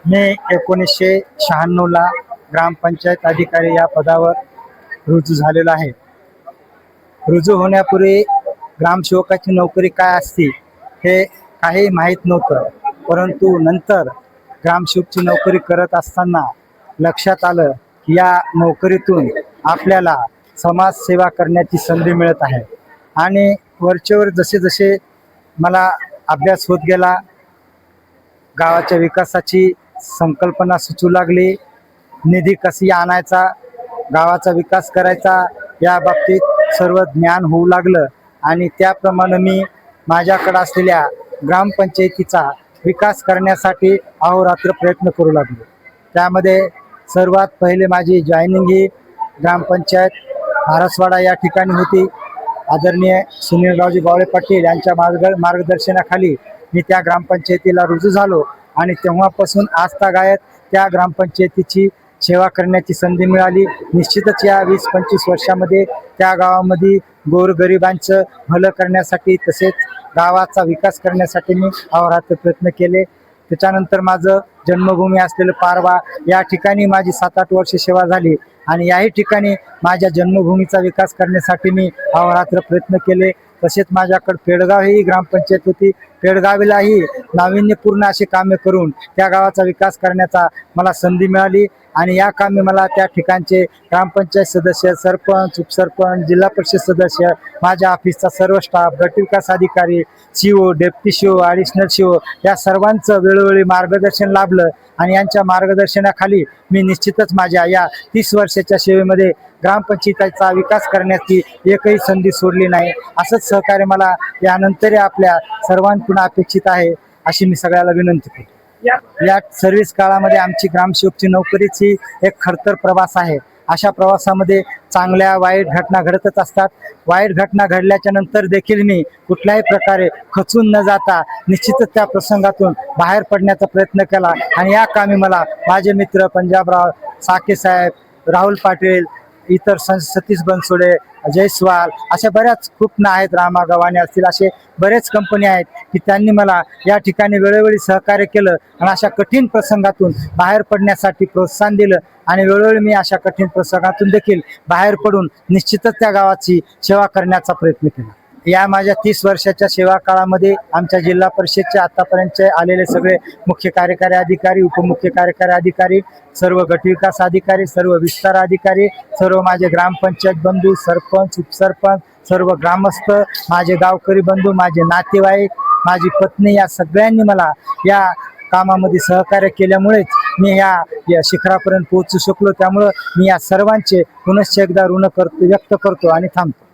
मी 1996ला ग्रामपंचायत अधिकारी या पदावर रुजू झालेलो आहे. रुजू होण्यापूर्वी ग्रामसेवकाची नोकरी काय असते हे काही माहीत नव्हतं. परंतु नंतर ग्रामसेवकची नोकरी करत असताना लक्षात आलं की या नोकरीतून आपल्याला समाजसेवा करण्याची संधी मिळत आहे. आणि वरचेवर जसे जसे मला अभ्यास होत गेला, गावाच्या विकासाची संकल्पना सुचू लागली, निधी कशी आणायचा, गावाचा विकास करायचा या बाबतीत सर्व ज्ञान होऊ लागलं. आणि त्याप्रमाणे मी माझ्याकडे असलेल्या ग्रामपंचायतीचा विकास करण्यासाठी अहोरात्र प्रयत्न करू लागलो. त्यामध्ये सर्वात पहिले माझी जॉईनिंग ही ग्रामपंचायत भारसवाडा या ठिकाणी होती. आदरणीय सुनीलरावजी बावळे पाटील यांच्या मार्गदर्शनाखाली मी त्या ग्रामपंचायतीला रुजू झालो आणि तेव्हापासून आजतागायत त्या ग्रामपंचायतीची सेवा करण्याची संधी मिळाली. निश्चितच या 20-25 वर्षामध्ये त्या गावामध्ये गोरगरिबांचं भलं करण्यासाठी तसेच गावाचा विकास करण्यासाठी मी अहोरात्र प्रयत्न केले. त्याच्यानंतर माझं जन्मभूमी असलेलं पारवा या ठिकाणी माझी 7-8 वर्ष सेवा झाली आणि याही ठिकाणी माझ्या जन्मभूमीचा विकास करण्यासाठी मी अहोरात्र प्रयत्न केले. तसेच माझ्याकडे पेडगाव ही ग्रामपंचायत होती. पेडगावीलाही नाविन्यपूर्ण अशी कामे करून त्या गावाचा विकास करण्याचा मला संधी मिळाली आणि या कामी मला त्या ठिकाणचे ग्रामपंचायत सदस्य, सरपंच, उपसरपंच, जिल्हा परिषद सदस्य, माझ्या ऑफिसचा सर्व स्टाफ, गट विकास अधिकारी, CO, deputy CO, additional CO या सर्वांचं वेळोवेळी मार्गदर्शन लाभलं आणि यांच्या मार्गदर्शनाखाली मी निश्चितच माझ्या या 30 वर्षाच्या सेवेमध्ये ग्रामपंचायतीचा विकास करण्याची एकही संधी सोडली नाही. असंच सहकार्य मला यानंतर आपल्या सर्वांकडून अपेक्षित आहे अशी मी सगळ्याला विनंती करतो. या सर्व्हिस काळामध्ये आमची ग्रामसेवकची नोकरीची एक खडतर प्रवास आहे. अशा प्रवासामध्ये चांगल्या वाईट घटना घडतच असतात. वाईट घटना घडल्याच्या नंतर देखील मी कुठल्याही प्रकारे खचून न जाता निश्चितच त्या प्रसंगातून बाहेर पडण्याचा प्रयत्न केला आणि या कामी मला माझे मित्र पंजाबराव साके साहेब, राहुल पाटील, इतर सतीश बनसोडे, जयस्वाल अशा बऱ्याच खूप ना आहेत, रामा गव्हाणे असतील, असे बरेच कंपनी आहेत की त्यांनी मला या ठिकाणी वेळोवेळी सहकार्य केलं आणि अशा कठीण प्रसंगातून बाहेर पडण्यासाठी प्रोत्साहन दिलं आणि वेळोवेळी मी अशा कठीण प्रसंगातून देखील बाहेर पडून निश्चितच त्या गावाची सेवा करण्याचा प्रयत्न केला. या माझ्या 30 वर्षाच्या सेवा काळामध्ये आमच्या जिल्हा परिषदचे आतापर्यंतचे आलेले सगळे मुख्य कार्यकारी अधिकारी, उपमुख्य कार्यकारी अधिकारी, सर्व गटविकास अधिकारी, सर्व विस्तार अधिकारी, सर्व माझे ग्रामपंचायत बंधू, सरपंच, उपसरपंच, सर्व ग्रामस्थ, माझे गावकरी बंधू, माझे नातेवाईक, माझी पत्नी या सगळ्यांनी मला या कामामध्ये सहकार्य केल्यामुळेच मी या शिखरापर्यंत पोहोचू शकलो. त्यामुळं मी या सर्वांचे पुनश्च एकदा ऋण व्यक्त करतो आणि थांबतो.